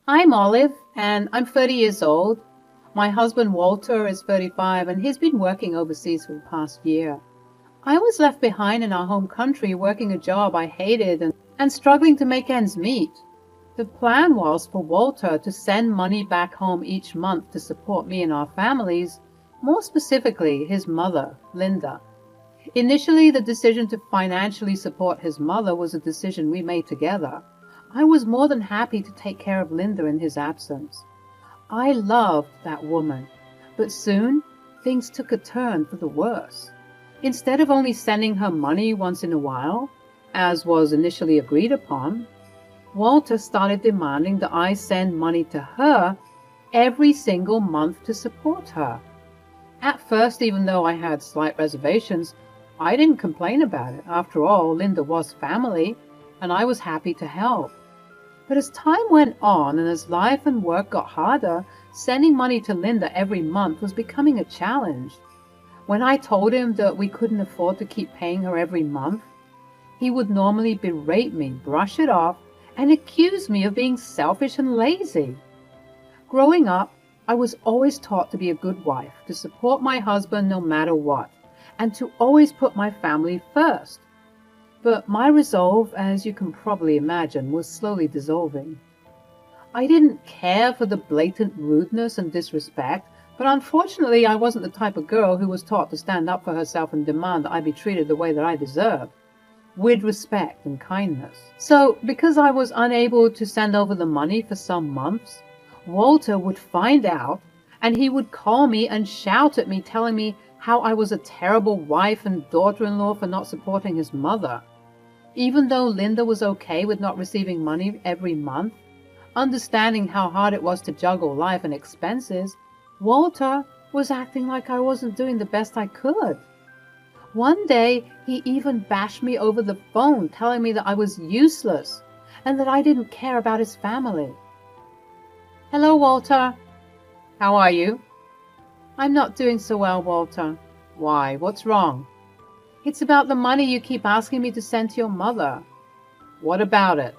I'm Olive, and I'm 30 years old. My husband Walter is 35, and he's been working overseas for the past year. I was left behind in our home country working a job I hated and struggling to make ends meet. The plan was for Walter to send money back home each month to support me and our families, more specifically his mother, Linda. Initially, the decision to financially support his mother was a decision we made together. I was more than happy to take care of Linda in his absence. I loved that woman, but soon things took a turn for the worse. Instead of only sending her money once in a while, as was initially agreed upon, Walter started demanding that I send money to her every single month to support her. At first, even though I had slight reservations, I didn't complain about it. After all, Linda was family, and I was happy to help. But as time went on and as life and work got harder, sending money to Linda every month was becoming a challenge. When I told him that we couldn't afford to keep paying her every month, he would normally berate me, brush it off, and accuse me of being selfish and lazy. Growing up, I was always taught to be a good wife, to support my husband no matter what, and to always put my family first. But my resolve, as you can probably imagine, was slowly dissolving. I didn't care for the blatant rudeness and disrespect, but unfortunately I wasn't the type of girl who was taught to stand up for herself and demand that I be treated the way that I deserved, with respect and kindness. So, because I was unable to send over the money for some months, Walter would find out, and he would call me and shout at me, telling me how I was a terrible wife and daughter-in-law for not supporting his mother. Even though Linda was okay with not receiving money every month, understanding how hard it was to juggle life and expenses, Walter was acting like I wasn't doing the best I could. One day, he even bashed me over the phone, telling me that I was useless and that I didn't care about his family. Hello, Walter. How are you? I'm not doing so well, Walter. Why? What's wrong? It's about the money you keep asking me to send to your mother. What about it?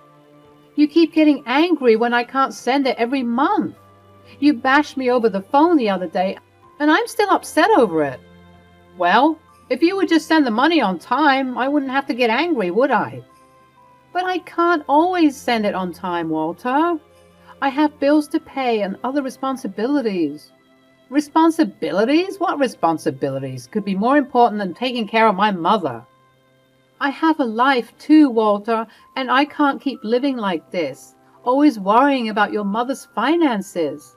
You keep getting angry when I can't send it every month. You bashed me over the phone the other day, and I'm still upset over it. Well, if you would just send the money on time, I wouldn't have to get angry, would I? But I can't always send it on time, Walter. I have bills to pay and other responsibilities. Responsibilities? What responsibilities could be more important than taking care of my mother? I have a life too, Walter, and I can't keep living like this, always worrying about your mother's finances.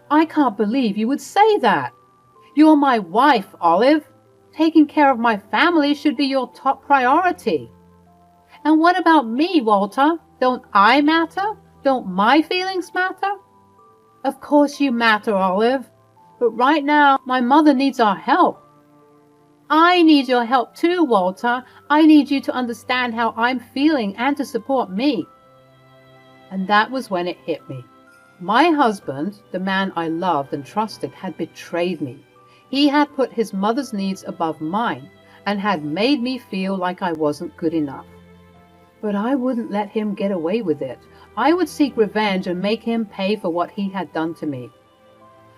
I can't believe you would say that. You're my wife, Olive. Taking care of my family should be your top priority. And what about me, Walter? Don't I matter? Don't my feelings matter? Of course you matter, Olive. But right now, my mother needs our help. I need your help too, Walter. I need you to understand how I'm feeling and to support me. And that was when it hit me. My husband, the man I loved and trusted, had betrayed me. He had put his mother's needs above mine and had made me feel like I wasn't good enough. But I wouldn't let him get away with it. I would seek revenge and make him pay for what he had done to me.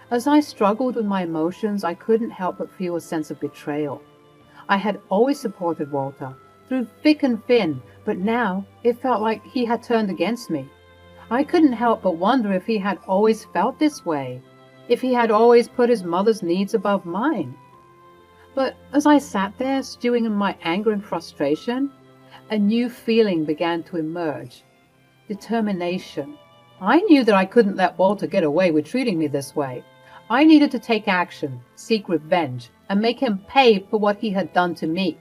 As I struggled with my emotions, I couldn't help but feel a sense of betrayal. I had always supported Walter, through thick and thin, but now it felt like he had turned against me. I couldn't help but wonder if he had always felt this way, if he had always put his mother's needs above mine. But as I sat there, stewing in my anger and frustration, a new feeling began to emerge. Determination. I knew that I couldn't let Walter get away with treating me this way. I needed to take action, seek revenge, and make him pay for what he had done to me.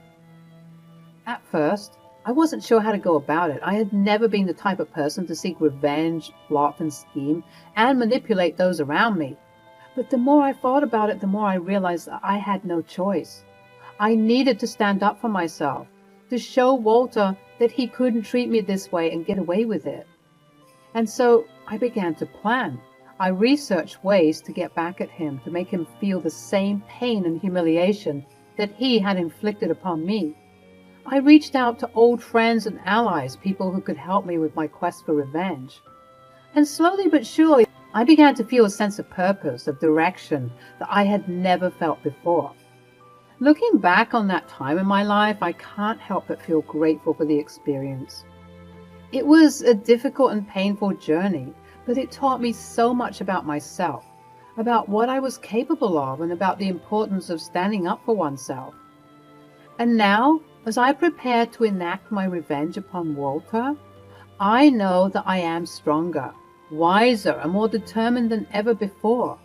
At first, I wasn't sure how to go about it. I had never been the type of person to seek revenge, plot and scheme, and manipulate those around me. But the more I thought about it, the more I realized that I had no choice. I needed to stand up for myself, to show Walter that he couldn't treat me this way and get away with it. And so I began to plan. I researched ways to get back at him, to make him feel the same pain and humiliation that he had inflicted upon me. I reached out to old friends and allies, people who could help me with my quest for revenge. And slowly but surely, I began to feel a sense of purpose, of direction that I had never felt before. Looking back on that time in my life, I can't help but feel grateful for the experience. It was a difficult and painful journey, but it taught me so much about myself, about what I was capable of, and about the importance of standing up for oneself. And now, as I prepare to enact my revenge upon Walter, I know that I am stronger, wiser, and more determined than ever before.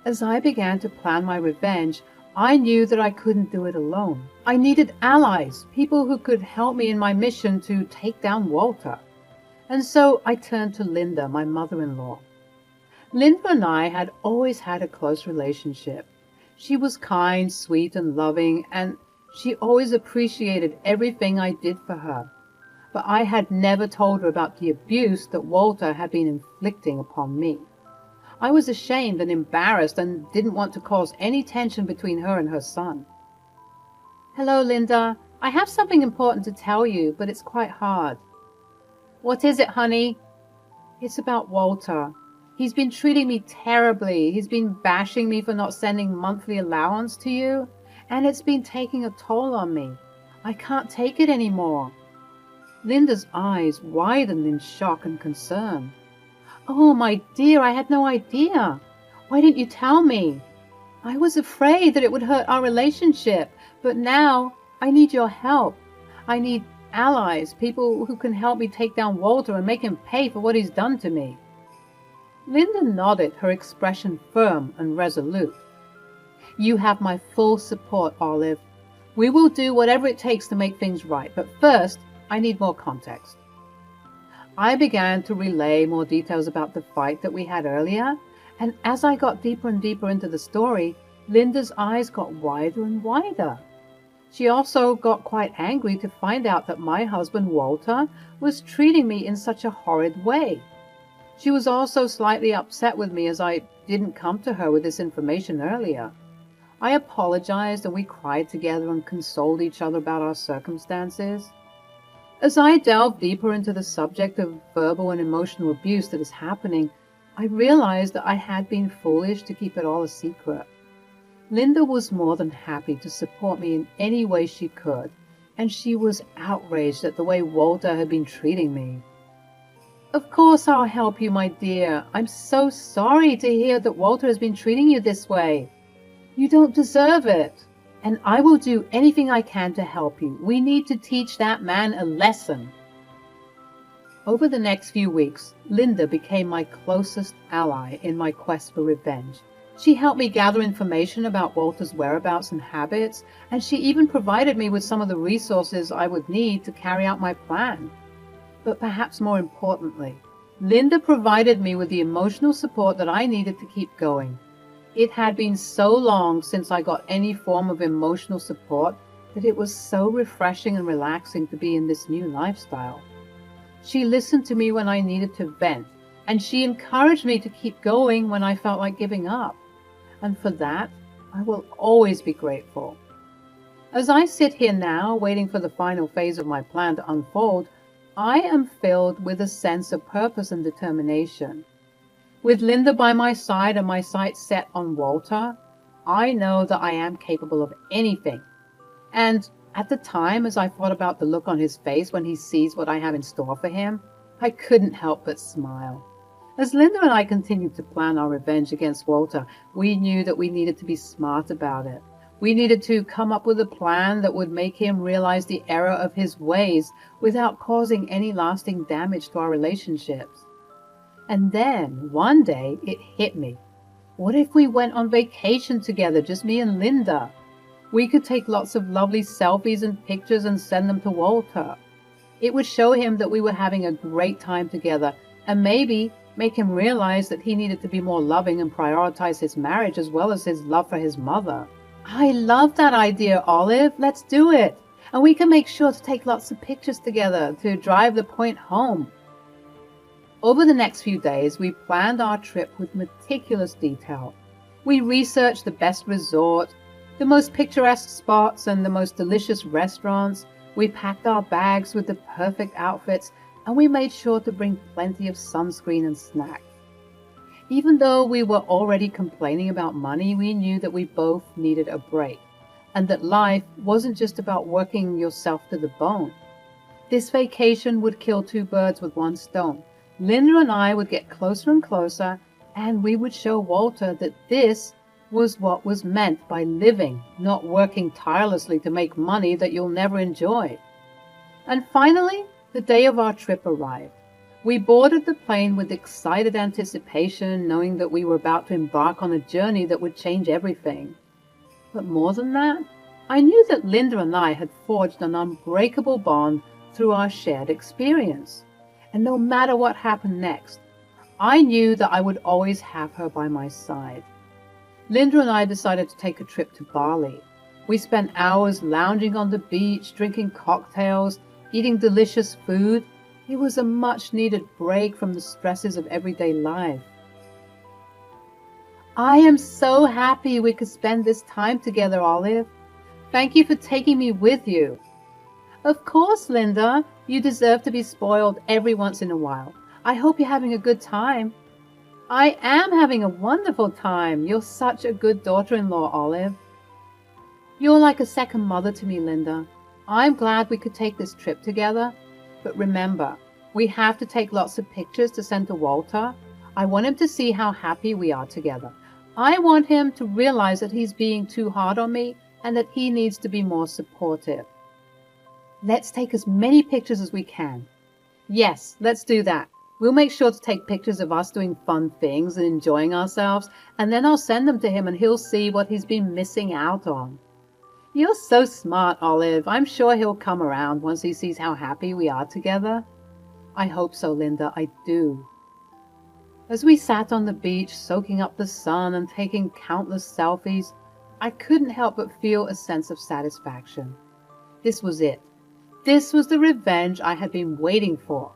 As I began to plan my revenge, I knew that I couldn't do it alone. I needed allies, people who could help me in my mission to take down Walter. And so I turned to Linda, my mother-in-law. Linda and I had always had a close relationship. She was kind, sweet, and loving, and she always appreciated everything I did for her. But I had never told her about the abuse that Walter had been inflicting upon me. I was ashamed and embarrassed and didn't want to cause any tension between her and her son. "Hello, Linda. I have something important to tell you, but it's quite hard." "What is it, honey?" "It's about Walter. He's been treating me terribly. He's been bashing me for not sending monthly allowance to you, and it's been taking a toll on me. I can't take it anymore." Linda's eyes widened in shock and concern. "Oh, my dear, I had no idea. Why didn't you tell me? I was afraid that it would hurt our relationship, but now I need your help. I need allies, people who can help me take down Walter and make him pay for what he's done to me." Linda nodded, her expression firm and resolute. "You have my full support, Olive. We will do whatever it takes to make things right, but first, I need more context." I began to relay more details about the fight that we had earlier, and as I got deeper and deeper into the story, Linda's eyes got wider and wider. She also got quite angry to find out that my husband Walter was treating me in such a horrid way. She was also slightly upset with me as I didn't come to her with this information earlier. I apologized and we cried together and consoled each other about our circumstances. As I delved deeper into the subject of verbal and emotional abuse that is happening, I realized that I had been foolish to keep it all a secret. Linda was more than happy to support me in any way she could, and she was outraged at the way Walter had been treating me. "Of course I'll help you, my dear. I'm so sorry to hear that Walter has been treating you this way. You don't deserve it. And I will do anything I can to help you. We need to teach that man a lesson." Over the next few weeks, Linda became my closest ally in my quest for revenge. She helped me gather information about Walter's whereabouts and habits, and she even provided me with some of the resources I would need to carry out my plan. But perhaps more importantly, Linda provided me with the emotional support that I needed to keep going. It had been so long since I got any form of emotional support that it was so refreshing and relaxing to be in this new lifestyle. She listened to me when I needed to vent, and she encouraged me to keep going when I felt like giving up. And for that, I will always be grateful. As I sit here now, waiting for the final phase of my plan to unfold, I am filled with a sense of purpose and determination. With Linda by my side and my sights set on Walter, I know that I am capable of anything. And at the time, as I thought about the look on his face when he sees what I have in store for him, I couldn't help but smile. As Linda and I continued to plan our revenge against Walter, we knew that we needed to be smart about it. We needed to come up with a plan that would make him realize the error of his ways without causing any lasting damage to our relationships. And then, one day, it hit me. What if we went on vacation together, just me and Linda? We could take lots of lovely selfies and pictures and send them to Walter. It would show him that we were having a great time together, and maybe make him realize that he needed to be more loving and prioritize his marriage as well as his love for his mother. I love that idea, Olive. Let's do it. And we can make sure to take lots of pictures together to drive the point home. Over the next few days, we planned our trip with meticulous detail. We researched the best resort, the most picturesque spots, and the most delicious restaurants. We packed our bags with the perfect outfits, and we made sure to bring plenty of sunscreen and snacks. Even though we were already complaining about money, we knew that we both needed a break, and that life wasn't just about working yourself to the bone. This vacation would kill two birds with one stone. Linda and I would get closer and closer, and we would show Walter that this was what was meant by living, not working tirelessly to make money that you'll never enjoy. And finally, the day of our trip arrived. We boarded the plane with excited anticipation, knowing that we were about to embark on a journey that would change everything. But more than that, I knew that Linda and I had forged an unbreakable bond through our shared experience. And no matter what happened next, I knew that I would always have her by my side. Linda and I decided to take a trip to Bali. We spent hours lounging on the beach, drinking cocktails, eating delicious food. It was a much-needed break from the stresses of everyday life. I am so happy we could spend this time together, Olive. Thank you for taking me with you. Of course, Linda. You deserve to be spoiled every once in a while. I hope you're having a good time. I am having a wonderful time. You're such a good daughter-in-law, Olive. You're like a second mother to me, Linda. I'm glad we could take this trip together. But remember, we have to take lots of pictures to send to Walter. I want him to see how happy we are together. I want him to realize that he's being too hard on me and that he needs to be more supportive. Let's take as many pictures as we can. Yes, let's do that. We'll make sure to take pictures of us doing fun things and enjoying ourselves, and then I'll send them to him and he'll see what he's been missing out on. You're so smart, Olive. I'm sure he'll come around once he sees how happy we are together. I hope so, Linda. I do. As we sat on the beach, soaking up the sun and taking countless selfies, I couldn't help but feel a sense of satisfaction. This was it. This was the revenge I had been waiting for.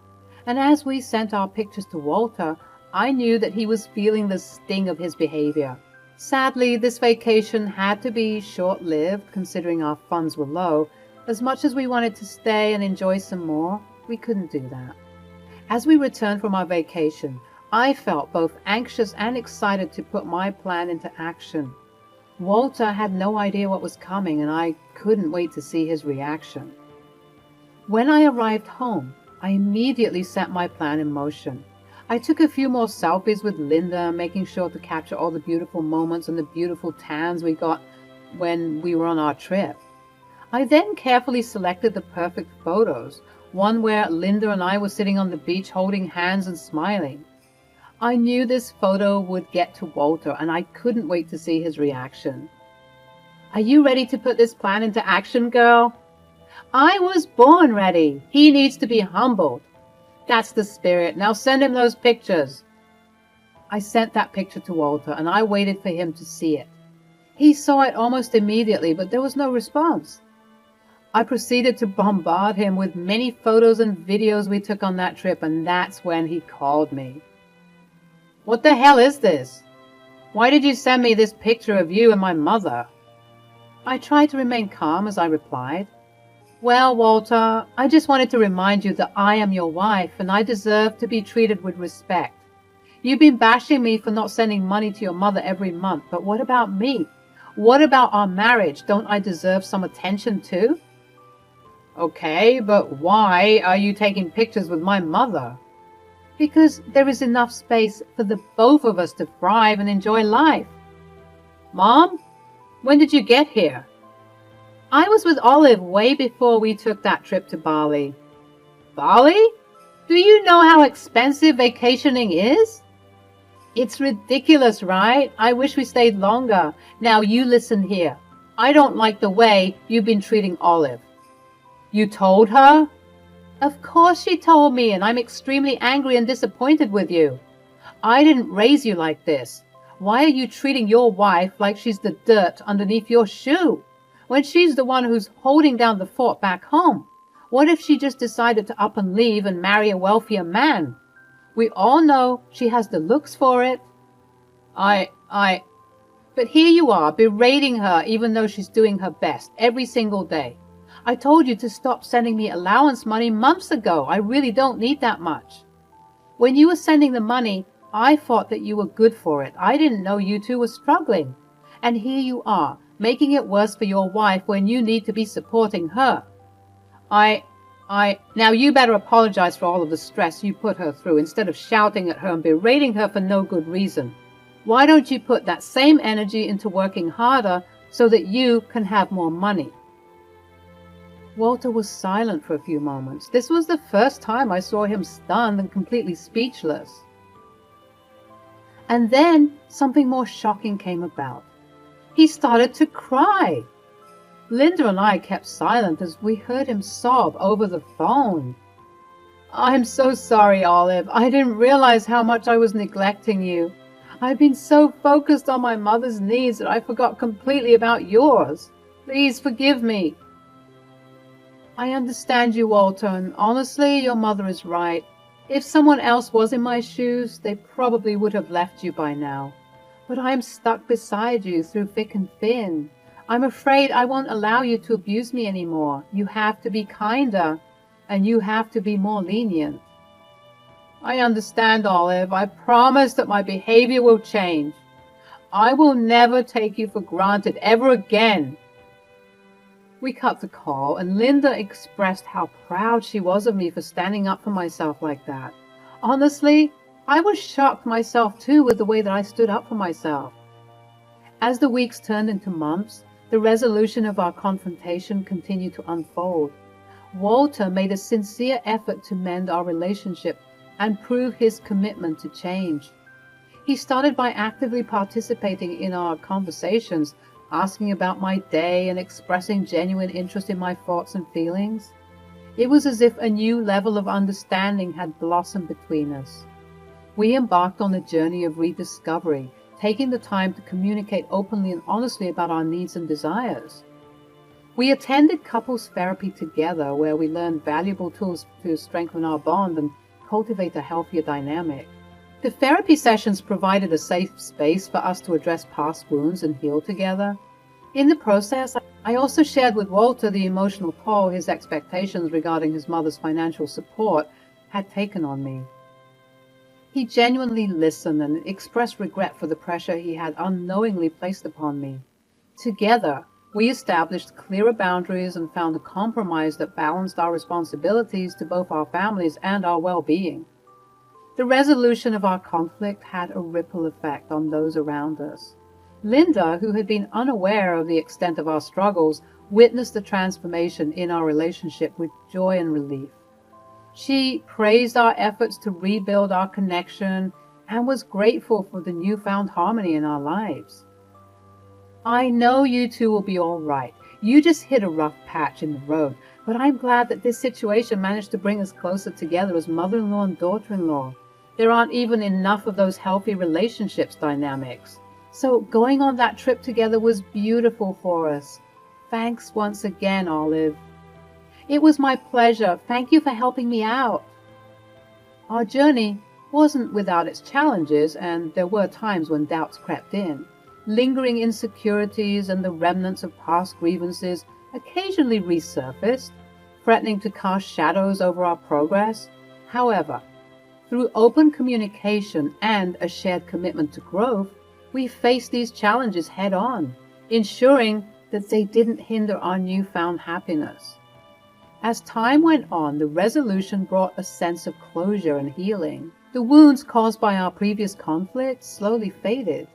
And as we sent our pictures to Walter, I knew that he was feeling the sting of his behavior. Sadly, this vacation had to be short-lived, considering our funds were low. As much as we wanted to stay and enjoy some more, we couldn't do that. As we returned from our vacation, I felt both anxious and excited to put my plan into action. Walter had no idea what was coming, and I couldn't wait to see his reaction. When I arrived home, I immediately set my plan in motion. I took a few more selfies with Linda, making sure to capture all the beautiful moments and the beautiful tans we got when we were on our trip. I then carefully selected the perfect photos, one where Linda and I were sitting on the beach holding hands and smiling. I knew this photo would get to Walter, and I couldn't wait to see his reaction. Are you ready to put this plan into action, girl? I was born ready. He needs to be humbled. That's the spirit. Now send him those pictures. I sent that picture to Walter, and I waited for him to see it. He saw it almost immediately, but there was no response. I proceeded to bombard him with many photos and videos we took on that trip, and that's when he called me. What the hell is this? Why did you send me this picture of you and my mother? I tried to remain calm as I replied. Well, Walter, I just wanted to remind you that I am your wife and I deserve to be treated with respect. You've been bashing me for not sending money to your mother every month, but what about me? What about our marriage? Don't I deserve some attention too? Okay, but why are you taking pictures with my mother? Because there is enough space for the both of us to thrive and enjoy life. Mom, when did you get here? I was with Olive way before we took that trip to Bali. Bali? Do you know how expensive vacationing is? It's ridiculous, right? I wish we stayed longer. Now you listen here. I don't like the way you've been treating Olive. You told her? Of course she told me, and I'm extremely angry and disappointed with you. I didn't raise you like this. Why are you treating your wife like she's the dirt underneath your shoe, when she's the one who's holding down the fort back home? What if she just decided to up and leave and marry a wealthier man? We all know she has the looks for it. But here you are, berating her even though she's doing her best every single day. I told you to stop sending me allowance money months ago. I really don't need that much. When you were sending the money, I thought that you were good for it. I didn't know you two were struggling. And here you are, making it worse for your wife when you need to be supporting her. Now you better apologize for all of the stress you put her through instead of shouting at her and berating her for no good reason. Why don't you put that same energy into working harder so that you can have more money? Walter was silent for a few moments. This was the first time I saw him stunned and completely speechless. And then something more shocking came about. He started to cry. Linda and I kept silent as we heard him sob over the phone. I'm so sorry, Olive. I didn't realize how much I was neglecting you. I've been so focused on my mother's needs that I forgot completely about yours. Please forgive me. I understand you, Walter, and honestly, your mother is right. If someone else was in my shoes, they probably would have left you by now. But I'm stuck beside you through thick and thin. I'm afraid I won't allow you to abuse me anymore. You have to be kinder, and you have to be more lenient. I understand, Olive. I promise that my behavior will change. I will never take you for granted ever again. We cut the call, and Linda expressed how proud she was of me for standing up for myself like that. Honestly, I was shocked myself too with the way that I stood up for myself. As the weeks turned into months, the resolution of our confrontation continued to unfold. Walter made a sincere effort to mend our relationship and prove his commitment to change. He started by actively participating in our conversations, asking about my day and expressing genuine interest in my thoughts and feelings. It was as if a new level of understanding had blossomed between us. We embarked on a journey of rediscovery, taking the time to communicate openly and honestly about our needs and desires. We attended couples therapy together, where we learned valuable tools to strengthen our bond and cultivate a healthier dynamic. The therapy sessions provided a safe space for us to address past wounds and heal together. In the process, I also shared with Walter the emotional toll his expectations regarding his mother's financial support had taken on me. He genuinely listened and expressed regret for the pressure he had unknowingly placed upon me. Together, we established clearer boundaries and found a compromise that balanced our responsibilities to both our families and our well-being. The resolution of our conflict had a ripple effect on those around us. Linda, who had been unaware of the extent of our struggles, witnessed the transformation in our relationship with joy and relief. She praised our efforts to rebuild our connection and was grateful for the newfound harmony in our lives. I know you two will be all right. You just hit a rough patch in the road, but I'm glad that this situation managed to bring us closer together as mother-in-law and daughter-in-law. There aren't even enough of those healthy relationships dynamics. So going on that trip together was beautiful for us. Thanks once again, Olive. It was my pleasure. Thank you for helping me out. Our journey wasn't without its challenges, and there were times when doubts crept in. Lingering insecurities and the remnants of past grievances occasionally resurfaced, threatening to cast shadows over our progress. However, through open communication and a shared commitment to growth, we faced these challenges head-on, ensuring that they didn't hinder our newfound happiness. As time went on, the resolution brought a sense of closure and healing. The wounds caused by our previous conflicts slowly faded,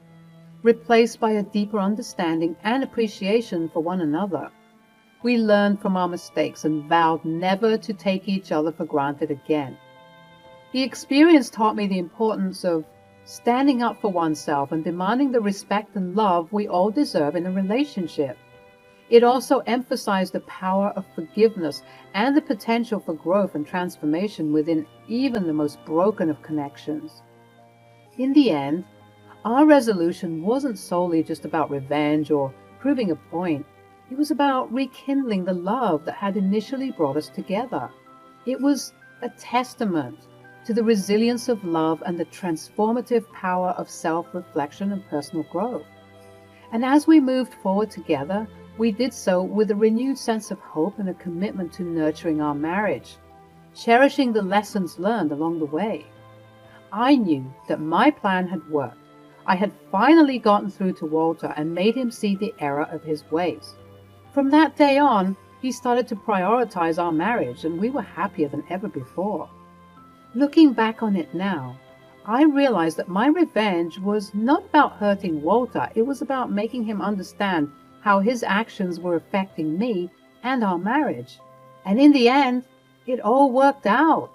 replaced by a deeper understanding and appreciation for one another. We learned from our mistakes and vowed never to take each other for granted again. The experience taught me the importance of standing up for oneself and demanding the respect and love we all deserve in a relationship. It also emphasized the power of forgiveness and the potential for growth and transformation within even the most broken of connections. In the end, our resolution wasn't solely just about revenge or proving a point. It was about rekindling the love that had initially brought us together. It was a testament to the resilience of love and the transformative power of self-reflection and personal growth. And as we moved forward together, We did so with a renewed sense of hope and a commitment to nurturing our marriage, cherishing the lessons learned along the way. I knew that my plan had worked. I had finally gotten through to Walter and made him see the error of his ways. From that day on, he started to prioritize our marriage, and we were happier than ever before. Looking back on it now, I realized that my revenge was not about hurting Walter. It was about making him understand how his actions were affecting me and our marriage. And in the end, it all worked out.